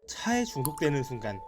차에 중독되는 순간.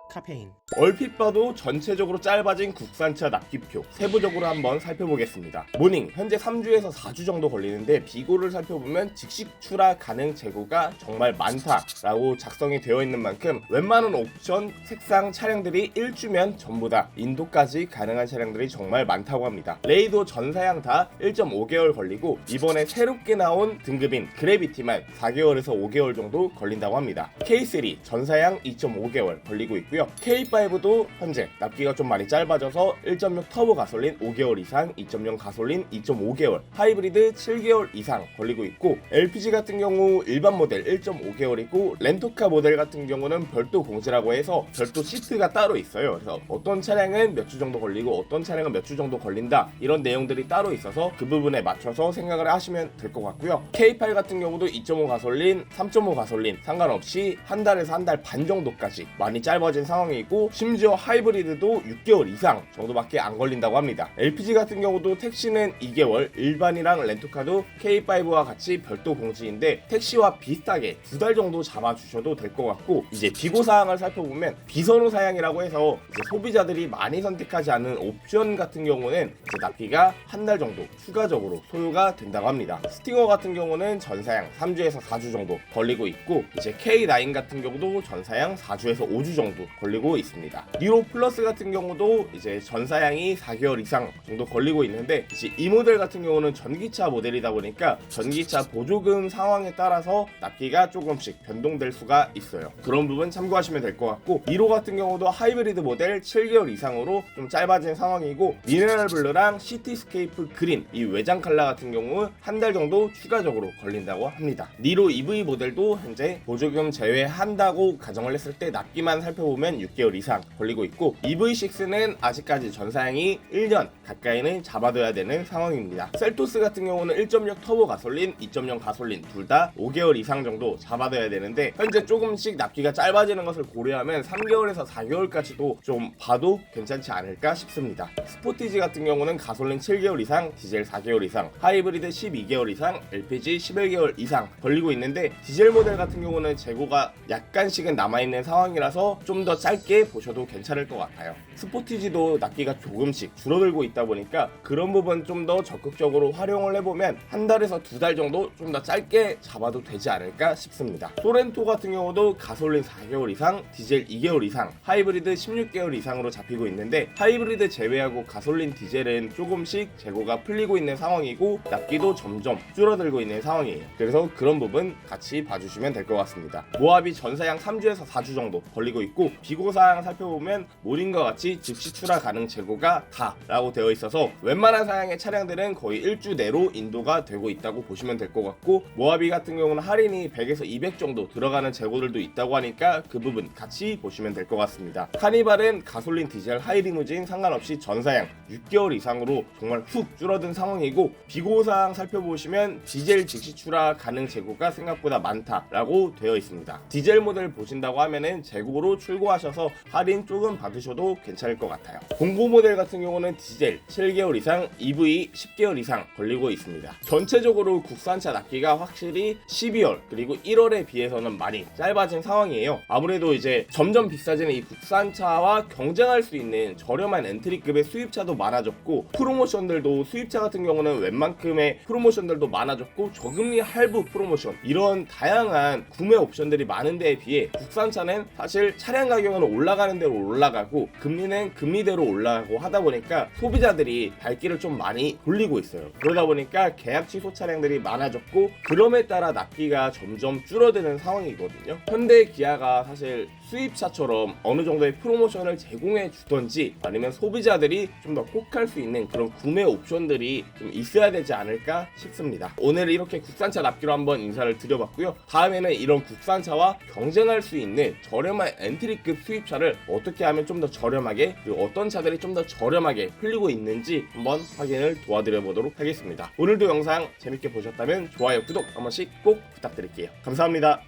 카페인. 얼핏 봐도 전체적으로 짧아진 국산차 납기표 세부적으로 한번 살펴보겠습니다. 모닝 현재 3주에서 4주 정도 걸리는데 비고를 살펴보면 즉시 출하 가능 재고가 정말 많다라고 작성이 되어 있는 만큼 웬만한 옵션 색상 차량들이 1주면 전부 다 인도까지 가능한 차량들이 정말 많다고 합니다. 레이도 전사양 다 1.5개월 걸리고 이번에 새롭게 나온 등급인 그래비티만 4개월에서 5개월 정도 걸린다고 합니다. K3 전사양 2.5개월 걸리고 있고요. K5도 현재 납기가 좀 많이 짧아져서 1.6 터보 가솔린 5개월 이상, 2.0 가솔린 2.5개월, 하이브리드 7개월 이상 걸리고 있고 LPG 같은 경우 일반 모델 1.5개월이고 렌터카 모델 같은 경우는 별도 공지라고 해서 별도 시트가 따로 있어요. 그래서 어떤 차량은 몇 주 정도 걸리고 어떤 차량은 몇 주 정도 걸린다 이런 내용들이 따로 있어서 그 부분에 맞춰서 생각을 하시면 될 것 같고요. K8 같은 경우도 2.5 가솔린, 3.5 가솔린 상관없이 한 달에서 한 달 반 정도까지 많이 짧아진 상황이고 심지어 하이브리드도 6개월 이상 정도밖에 안 걸린다고 합니다. LPG 같은 경우도 택시는 2개월, 일반이랑 렌터카도 K5와 같이 별도 공지인데 택시와 비슷하게 2달 정도 잡아주셔도 될 것 같고 이제 비고 사항을 살펴보면 비선호 사양이라고 해서 이제 소비자들이 많이 선택하지 않는 옵션 같은 경우는 이제 납기가 한 달 정도 추가적으로 소요가 된다고 합니다. 스팅어 같은 경우는 전사양 3주에서 4주 정도 걸리고 있고 이제 K9 같은 경우도 전사양 4주에서 5주 정도 걸리고 있습니다. 니로 플러스 같은 경우도 이제 전사양이 4개월 이상 정도 걸리고 있는데 이제 이 모델 같은 경우는 전기차 모델이다 보니까 전기차 보조금 상황에 따라서 납기가 조금씩 변동될 수가 있어요. 그런 부분 참고하시면 될 것 같고 니로 같은 경우도 하이브리드 모델 7개월 이상으로 좀 짧아진 상황이고 미네랄 블루랑 시티스케이프 그린 이 외장 컬러 같은 경우 한 달 정도 추가적으로 걸린다고 합니다. 니로 EV 모델도 현재 보조금 제외한다고 가정을 했을 때 납기만 살펴보면 6개월 이상 걸리고 있고 EV6는 아직까지 전사양이 1년 가까이는 잡아둬야 되는 상황입니다. 셀토스 같은 경우는 1.6 터보 가솔린, 2.0 가솔린 둘 다 5개월 이상 정도 잡아둬야 되는데 현재 조금씩 납기가 짧아지는 것을 고려하면 3개월에서 4개월까지도 좀 봐도 괜찮지 않을까 싶습니다. 스포티지 같은 경우는 가솔린 7개월 이상, 디젤 4개월 이상, 하이브리드 12개월 이상, LPG 11개월 이상 걸리고 있는데 디젤 모델 같은 경우는 재고가 약간씩은 남아있는 상황이라서 좀 더 짧게 보셔도 괜찮을 것 같아요. 스포티지도 납기가 조금씩 줄어들고 있다 보니까 그런 부분 좀 더 적극적으로 활용을 해보면 한 달에서 2달 정도 좀 더 짧게 잡아도 되지 않을까 싶습니다. 소렌토 같은 경우도 가솔린 4개월 이상, 디젤 2개월 이상, 하이브리드 16개월 이상으로 잡히고 있는데 하이브리드 제외하고 가솔린 디젤은 조금씩 재고가 풀리고 있는 상황이고 납기도 점점 줄어들고 있는 상황이에요. 그래서 그런 부분 같이 봐주시면 될 것 같습니다. 모하비 전사양 3주에서 4주 정도 걸리고 있고 비고 사양 살펴보면 모닝과 같이 즉시 출하 가능 재고가 다 라고 되어 있어서 웬만한 사양의 차량들은 거의 1주 내로 인도가 되고 있다고 보시면 될 것 같고 모하비 같은 경우는 할인이 100에서 200 정도 들어가는 재고들도 있다고 하니까 그 부분 같이 보시면 될 것 같습니다. 카니발은 가솔린 디젤 하이리무진 상관없이 전사양 6개월 이상으로 정말 훅 줄어든 상황이고 비고 사양 살펴보시면 디젤 즉시 출하 가능 재고가 생각보다 많다라고 되어 있습니다. 디젤 모델 보신다고 하면은 재고로 출고하셔서 할인 조금 받으셔도 괜찮을 것 같아요. 공고 모델 같은 경우는 디젤 7개월 이상, EV 10개월 이상 걸리고 있습니다. 전체적으로 국산차 납기가 확실히 12월 그리고 1월에 비해서는 많이 짧아진 상황이에요. 아무래도 이제 점점 비싸지는 이 국산차와 경쟁할 수 있는 저렴한 엔트리급의 수입차도 많아졌고 프로모션들도 수입차 같은 경우는 웬만큼의 프로모션들도 많아졌고 저금리 할부 프로모션 이런 다양한 구매 옵션들이 많은 데에 비해 국산차는 사실 차량 가격은 올라가는 대로 올라가고 금리는 금리대로 올라가고 하다 보니까 소비자들이 발길을 좀 많이 돌리고 있어요. 그러다 보니까 계약 취소 차량들이 많아졌고 그럼에 따라 납기가 점점 줄어드는 상황이거든요. 현대 기아가 사실 수입차처럼 어느 정도의 프로모션을 제공해 주던지 아니면 소비자들이 좀 더 혹할 수 있는 그런 구매 옵션들이 좀 있어야 되지 않을까 싶습니다. 오늘 이렇게 국산차 납기로 한번 인사를 드려봤고요. 다음에는 이런 국산차와 경쟁할 수 있는 저렴한 엔트리급 수입차를 어떻게 하면 좀 더 저렴하게 그리고 어떤 차들이 좀 더 저렴하게 풀리고 있는지 한번 확인을 도와드려 보도록 하겠습니다. 오늘도 영상 재밌게 보셨다면 좋아요, 구독 한 번씩 꼭 부탁드릴게요. 감사합니다.